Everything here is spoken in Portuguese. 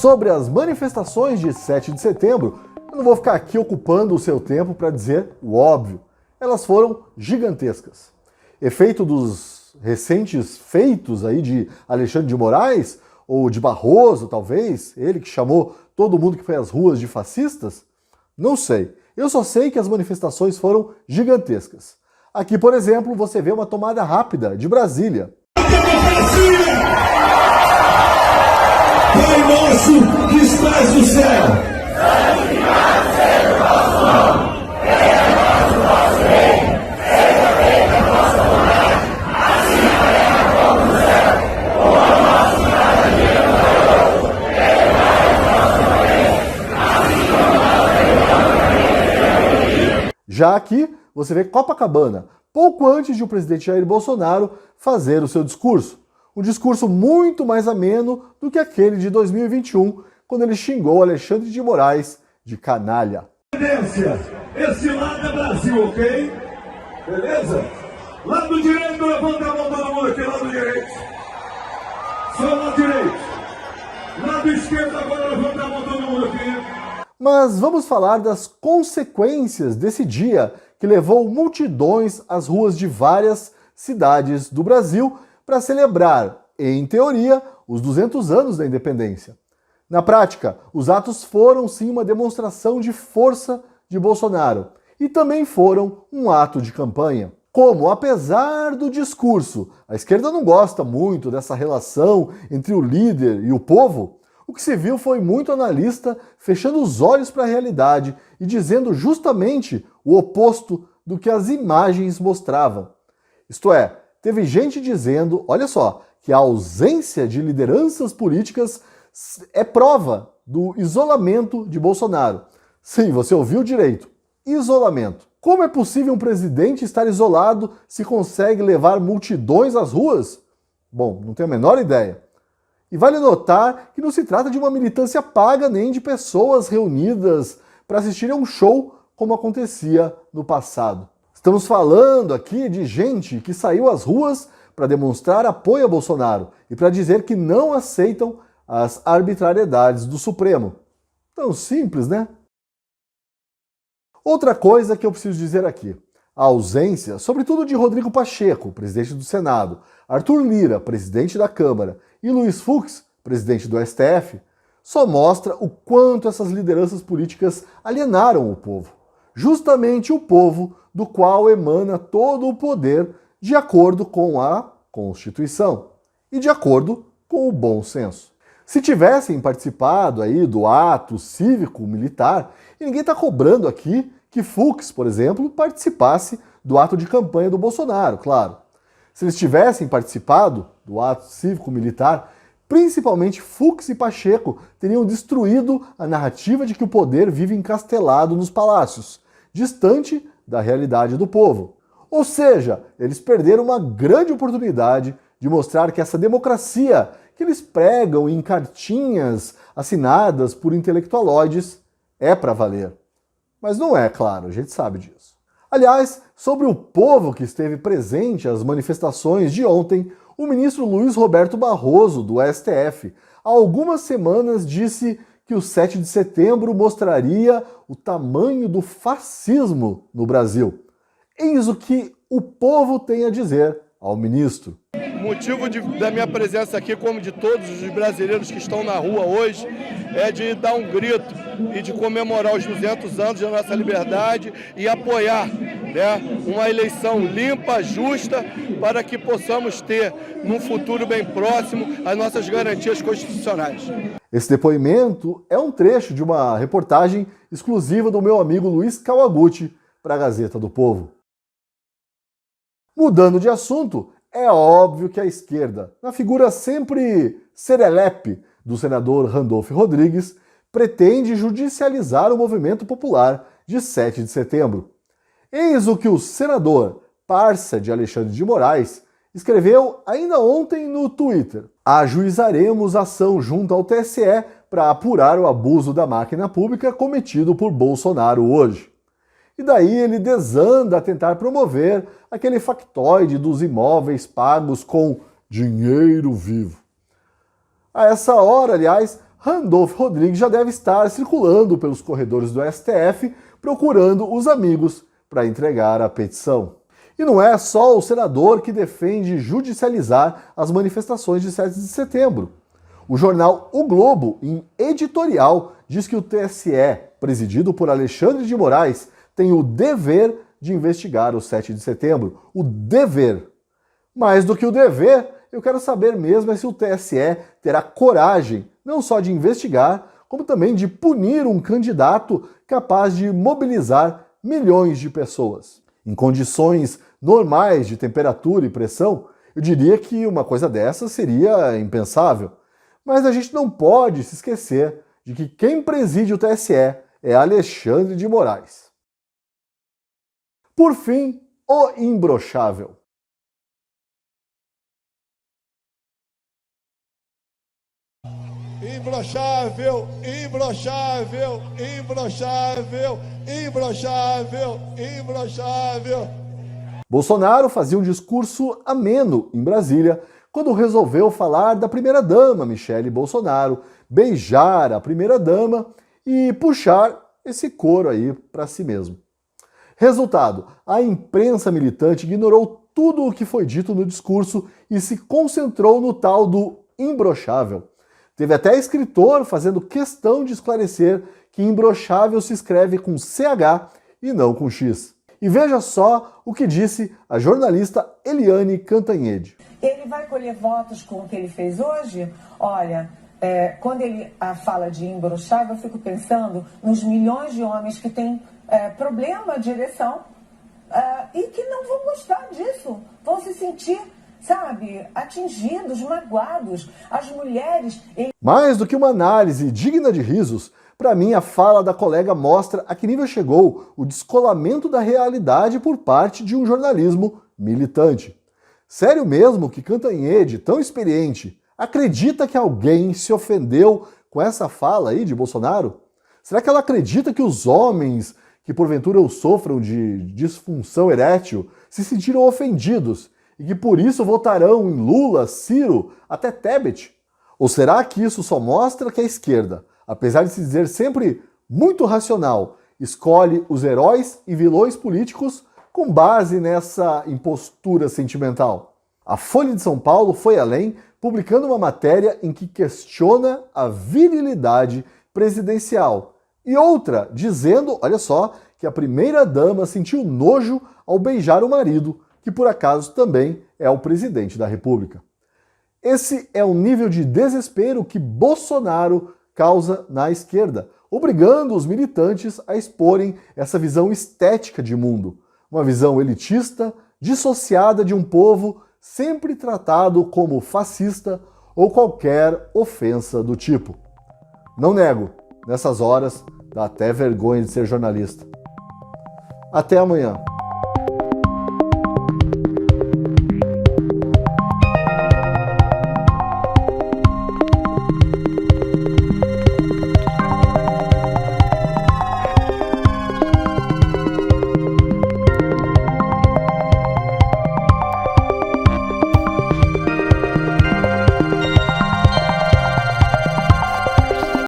Sobre as manifestações de 7 de setembro, eu não vou ficar aqui ocupando o seu tempo para dizer o óbvio. Elas foram gigantescas. Efeito dos recentes feitos aí de Alexandre de Moraes, ou de Barroso, talvez, ele que chamou todo mundo que foi às ruas de fascistas? Não sei. Eu só sei que as manifestações foram gigantescas. Aqui, por exemplo, você vê uma tomada rápida de Brasília. Pai nosso que estás no céu. Santificado seja o vosso nome. Venha a nós o vosso reino. Seja feita a vossa vontade, assim na terra como no céu. O pão nosso de cada dia nos dai hoje. Perdoai os nossos ofensas, assim como nós perdoamos a quem. Já aqui, você vê Copacabana, pouco antes de o presidente Jair Bolsonaro fazer o seu discurso. Um discurso muito mais ameno do que aquele de 2021, quando ele xingou Alexandre de Moraes de canalha. Esse lado é Brasil, ok? Beleza? Lado direito, levanta a mão todo mundo aqui, lado direito. Só lado direito. Lado esquerdo, agora levanta a mão todo mundo aqui. Mas vamos falar das consequências desse dia que levou multidões às ruas de várias cidades do Brasil para celebrar, em teoria, os 200 anos da independência. Na prática, os atos foram sim uma demonstração de força de Bolsonaro e também foram um ato de campanha. Como, apesar do discurso, a esquerda não gosta muito dessa relação entre o líder e o povo, o que se viu foi muito analista fechando os olhos para a realidade e dizendo justamente o oposto do que as imagens mostravam. Isto é, teve gente dizendo, olha só, que a ausência de lideranças políticas é prova do isolamento de Bolsonaro. Sim, você ouviu direito. Isolamento. Como é possível um presidente estar isolado se consegue levar multidões às ruas? Bom, não tenho a menor ideia. E vale notar que não se trata de uma militância paga nem de pessoas reunidas para assistir a um show como acontecia no passado. Estamos falando aqui de gente que saiu às ruas para demonstrar apoio a Bolsonaro e para dizer que não aceitam as arbitrariedades do Supremo. Tão simples, né? Outra coisa que eu preciso dizer aqui. A ausência, sobretudo de Rodrigo Pacheco, presidente do Senado, Arthur Lira, presidente da Câmara, e Luiz Fux, presidente do STF, só mostra o quanto essas lideranças políticas alienaram o povo. Justamente o povo do qual emana todo o poder de acordo com a Constituição e de acordo com o bom senso. Se tivessem participado aí do ato cívico-militar, e ninguém está cobrando aqui que Fux, por exemplo, participasse do ato de campanha do Bolsonaro, claro. Se eles tivessem participado do ato cívico-militar, principalmente Fux e Pacheco teriam destruído a narrativa de que o poder vive encastelado nos palácios, distante da realidade do povo. Ou seja, eles perderam uma grande oportunidade de mostrar que essa democracia que eles pregam em cartinhas assinadas por intelectualoides é para valer. Mas não é, claro, a gente sabe disso. Aliás, sobre o povo que esteve presente às manifestações de ontem, o ministro Luiz Roberto Barroso, do STF, há algumas semanas disse que o 7 de setembro mostraria o tamanho do fascismo no Brasil. Eis o que o povo tem a dizer ao ministro. O motivo da minha presença aqui, como de todos os brasileiros que estão na rua hoje, é de dar um grito e de comemorar os 200 anos da nossa liberdade e apoiar, né, uma eleição limpa, justa, para que possamos ter, num futuro bem próximo, as nossas garantias constitucionais. Esse depoimento é um trecho de uma reportagem exclusiva do meu amigo Luiz Kawaguchi para a Gazeta do Povo. Mudando de assunto, é óbvio que a esquerda, na figura sempre serelepe do senador Randolph Rodrigues, pretende judicializar o movimento popular de 7 de setembro. Eis o que o senador, parça de Alexandre de Moraes, escreveu ainda ontem no Twitter. Ajuizaremos ação junto ao TSE para apurar o abuso da máquina pública cometido por Bolsonaro hoje. E daí ele desanda a tentar promover aquele factoide dos imóveis pagos com dinheiro vivo. A essa hora, aliás, Randolph Rodrigues já deve estar circulando pelos corredores do STF procurando os amigos para entregar a petição. E não é só o senador que defende judicializar as manifestações de 7 de setembro. O jornal O Globo, em editorial, diz que o TSE, presidido por Alexandre de Moraes, tem o dever de investigar o 7 de setembro. O dever. Mais do que o dever, eu quero saber mesmo é se o TSE terá coragem não só de investigar, como também de punir um candidato capaz de mobilizar milhões de pessoas. Em condições normais de temperatura e pressão, eu diria que uma coisa dessa seria impensável. Mas a gente não pode se esquecer de que quem preside o TSE é Alexandre de Moraes. Por fim, o imbrochável. Imbrochável, imbrochável, imbrochável, imbrochável, imbrochável. Bolsonaro fazia um discurso ameno em Brasília quando resolveu falar da primeira-dama Michele Bolsonaro, beijar a primeira-dama e puxar esse coro aí para si mesmo. Resultado, a imprensa militante ignorou tudo o que foi dito no discurso e se concentrou no tal do imbrochável. Teve até escritor fazendo questão de esclarecer que imbrochável se escreve com CH e não com X. E veja só o que disse a jornalista Eliane Cantanhede. Ele vai colher votos com o que ele fez hoje? Olha, quando ele fala de imbrochável, eu fico pensando nos milhões de homens que têm problema de ereção e que não vão gostar disso, vão se sentir, sabe, atingidos, magoados. As mulheres... Mais do que uma análise digna de risos, para mim a fala da colega mostra a que nível chegou o descolamento da realidade por parte de um jornalismo militante. Sério mesmo que Cantanhede, tão experiente, acredita que alguém se ofendeu com essa fala aí de Bolsonaro? Será que ela acredita que os homens que porventura sofram de disfunção erétil se sentiram ofendidos e que por isso votarão em Lula, Ciro, até Tebet? Ou será que isso só mostra que a esquerda, apesar de se dizer sempre muito racional, escolhe os heróis e vilões políticos com base nessa impostura sentimental? A Folha de São Paulo foi além, publicando uma matéria em que questiona a virilidade presidencial e outra dizendo, olha só, que a primeira-dama sentiu nojo ao beijar o marido, que por acaso também é o presidente da República. Esse é o nível de desespero que Bolsonaro causa na esquerda, obrigando os militantes a exporem essa visão estética de mundo, uma visão elitista, dissociada de um povo sempre tratado como fascista ou qualquer ofensa do tipo. Não nego, nessas horas dá até vergonha de ser jornalista. Até amanhã.